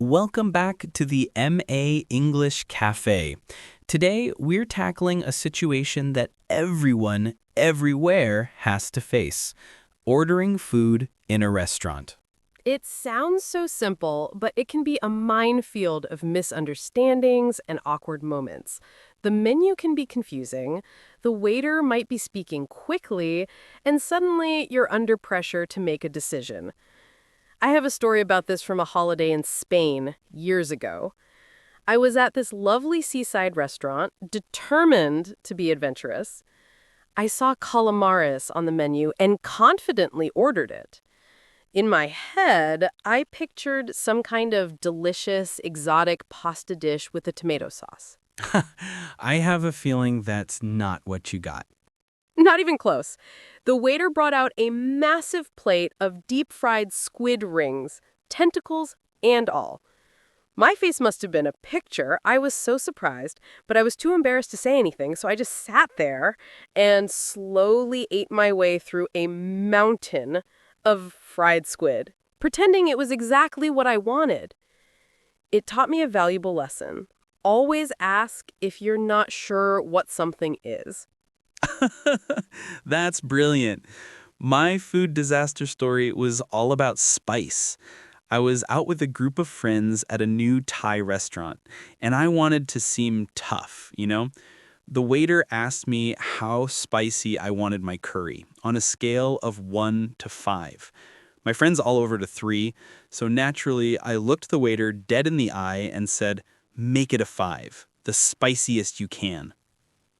Welcome back to the MA English Cafe. Today, we're tackling a situation that everyone, everywhere has to face: ordering food in a restaurant. It sounds so simple, but it can be a minefield of misunderstandings and awkward moments. The menu can be confusing, the waiter might be speaking quickly, and suddenly you're under pressure to make a decision. I have a story about this from a holiday in Spain years ago. I was at this lovely seaside restaurant, determined to be adventurous. I saw calamares on the menu and confidently ordered it. In my head, I pictured some kind of delicious, exotic pasta dish with a tomato sauce. I have a feeling that's not what you got. Not even close. The waiter brought out a massive plate of deep-fried squid rings, tentacles and all. My face must have been a picture. I was so surprised, but I was too embarrassed to say anything, so I just sat there and slowly ate my way through a mountain of fried squid, pretending it was exactly what I wanted. It taught me a valuable lesson. Always ask if you're not sure what something is. That's brilliant. My food disaster story was all about spice. I was out with a group of friends at a new Thai restaurant, and I wanted to seem tough. The waiter asked me how spicy I wanted my curry on a scale of 1 to 5. My friend's all over to 3, so naturally I looked the waiter dead in the eye and said, "Make it a 5, the spiciest you can."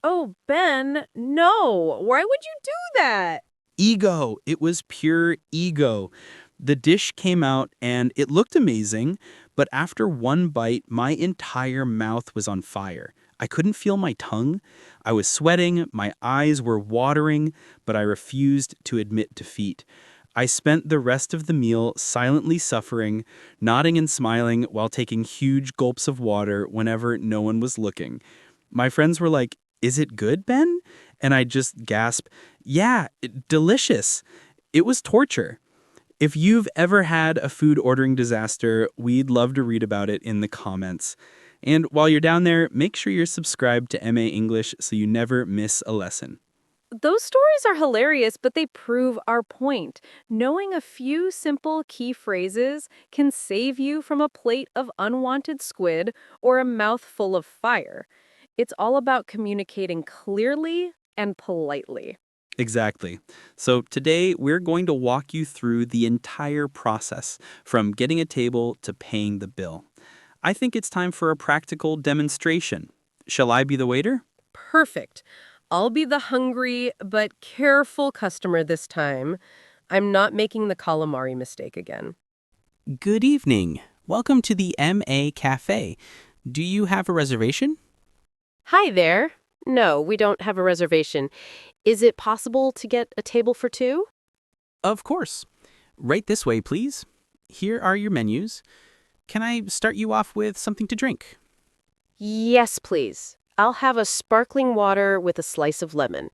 Oh, Ben, no. Why would you do that? Ego. It was pure ego. The dish came out and it looked amazing, but after one bite, my entire mouth was on fire. I couldn't feel my tongue. I was sweating, my eyes were watering, but I refused to admit defeat. I spent the rest of the meal silently suffering, nodding and smiling while taking huge gulps of water whenever no one was looking. My friends were like, "Is it good, Ben?" And I just gasped, "Yeah, delicious." It was torture. If you've ever had a food ordering disaster, we'd love to read about it in the comments. And while you're down there, make sure you're subscribed to MA English so you never miss a lesson. Those stories are hilarious, but they prove our point. Knowing a few simple key phrases can save you from a plate of unwanted squid or a mouthful of fire. It's all about communicating clearly and politely. Exactly. So today we're going to walk you through the entire process, from getting a table to paying the bill. I think it's time for a practical demonstration. Shall I be the waiter? Perfect. I'll be the hungry but careful customer this time. I'm not making the calamari mistake again. Good evening. Welcome to the MA Cafe. Do you have a reservation? Hi there. No, we don't have a reservation. Is it possible to get a table for two? Of course. Right this way, please. Here are your menus. Can I start you off with something to drink? Yes, please. I'll have a sparkling water with a slice of lemon.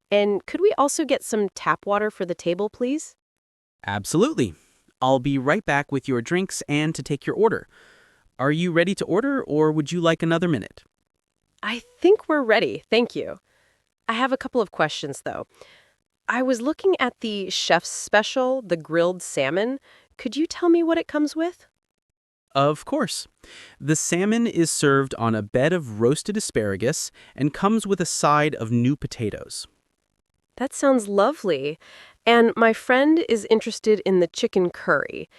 And could we also get some tap water for the table, please? Absolutely. I'll be right back with your drinks and to take your order. Are you ready to order, or would you like another minute? I think we're ready, thank you. I have a couple of questions, though. I was looking at the chef's special, the grilled salmon. Could you tell me what it comes with? Of course. The salmon is served on a bed of roasted asparagus and comes with a side of new potatoes. That sounds lovely. And my friend is interested in the chicken curry.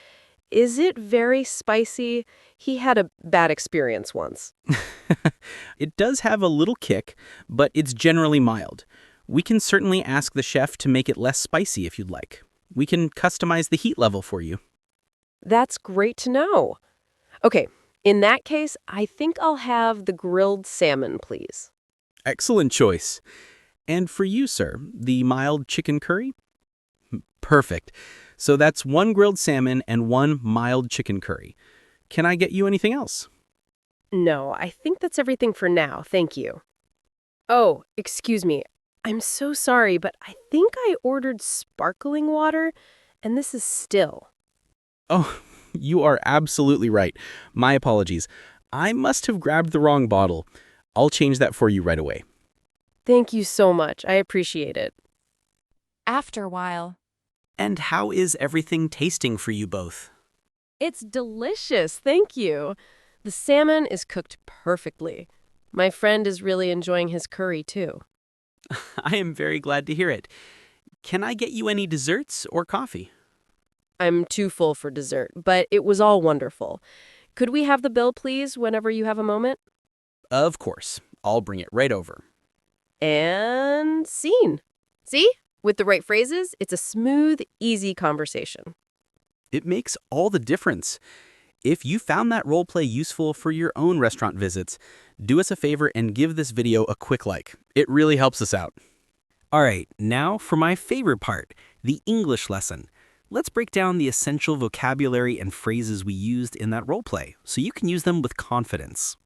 Is it very spicy? He had a bad experience once. It does have a little kick, but it's generally mild. We can certainly ask the chef to make it less spicy if you'd like. We can customize the heat level for you. That's great to know. Okay, in that case, I think I'll have the grilled salmon, please. Excellent choice. And for you, sir, the mild chicken curry? Perfect. So that's one grilled salmon and one mild chicken curry. Can I get you anything else? No, I think that's everything for now, thank you. Oh, excuse me. I'm so sorry, but I think I ordered sparkling water, and this is still. Oh, You are absolutely right. My apologies. I must have grabbed the wrong bottle. I'll change that for you right away. Thank you so much. I appreciate it. After a while. And how is everything tasting for you both? It's delicious, thank you. The salmon is cooked perfectly. My friend is really enjoying his curry, too. I am very glad to hear it. Can I get you any desserts or coffee? I'm too full for dessert, but it was all wonderful. Could we have the bill, please, whenever you have a moment? Of course. I'll bring it right over. And scene. See? With the right phrases, it's a smooth, easy conversation. It makes all the difference. If you found that role play useful for your own restaurant visits, do us a favor and give this video a quick like. It really helps us out. All right, now for my favorite part, the English lesson. Let's break down the essential vocabulary and phrases we used in that role play so you can use them with confidence.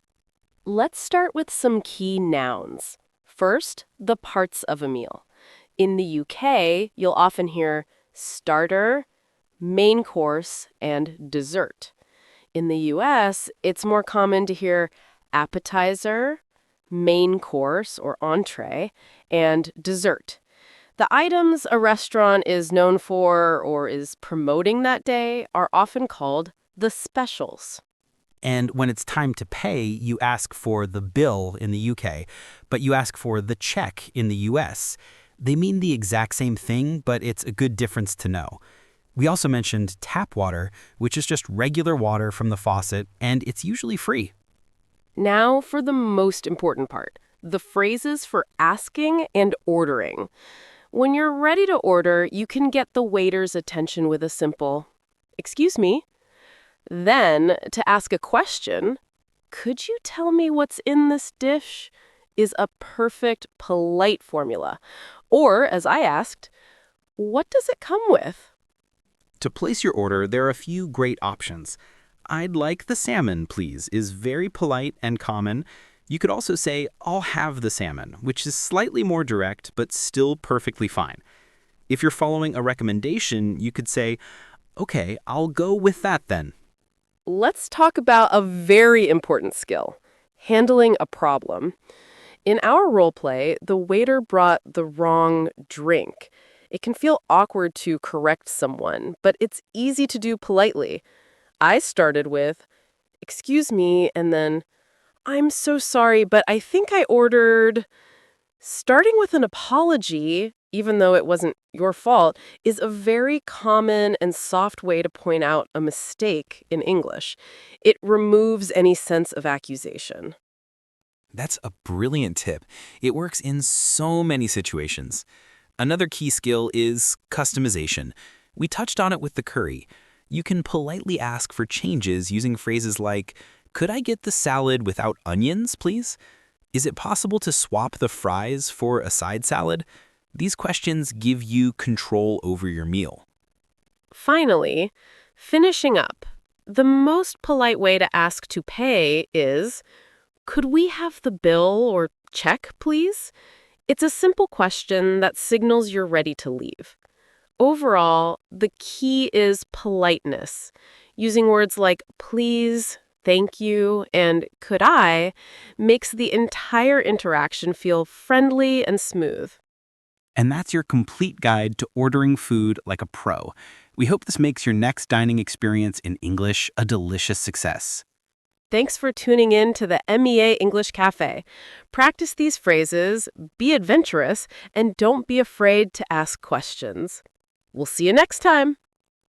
Let's start with some key nouns. First, the parts of a meal. In the UK, you'll often hear starter, main course, and dessert. In the US, it's more common to hear appetizer, main course or entree, and dessert. The items a restaurant is known for or is promoting that day are often called the specials. And when it's time to pay, you ask for the bill in the UK, but you ask for the check in the US. They mean the exact same thing, but it's a good difference to know. We also mentioned tap water, which is just regular water from the faucet, and it's usually free. Now for the most important part, the phrases for asking and ordering. When you're ready to order, you can get the waiter's attention with a simple, "Excuse me." Then, to ask a question, "Could you tell me what's in this dish?" is a perfect, polite formula. Or, as I asked, "What does it come with?" To place your order, there are a few great options. "I'd like the salmon, please," is very polite and common. You could also say, "I'll have the salmon," which is slightly more direct, but still perfectly fine. If you're following a recommendation, you could say, "Okay, I'll go with that then." Let's talk about a very important skill, handling a problem. In our role play, the waiter brought the wrong drink. It can feel awkward to correct someone, but it's easy to do politely. I started with, "Excuse me," and then, "I'm so sorry, but I think I ordered." Starting with an apology, even though it wasn't your fault, is a very common and soft way to point out a mistake in English. It removes any sense of accusation. That's a brilliant tip. It works in so many situations. Another key skill is customization. We touched on it with the curry. You can politely ask for changes using phrases like, "Could I get the salad without onions, please? Is it possible to swap the fries for a side salad?" These questions give you control over your meal. Finally, finishing up, the most polite way to ask to pay is, "Could we have the bill or check, please?" It's a simple question that signals you're ready to leave. Overall, the key is politeness. Using words like please, thank you, and could I makes the entire interaction feel friendly and smooth. And that's your complete guide to ordering food like a pro. We hope this makes your next dining experience in English a delicious success. Thanks for tuning in to the MEA English Cafe. Practice these phrases, be adventurous, and don't be afraid to ask questions. We'll see you next time.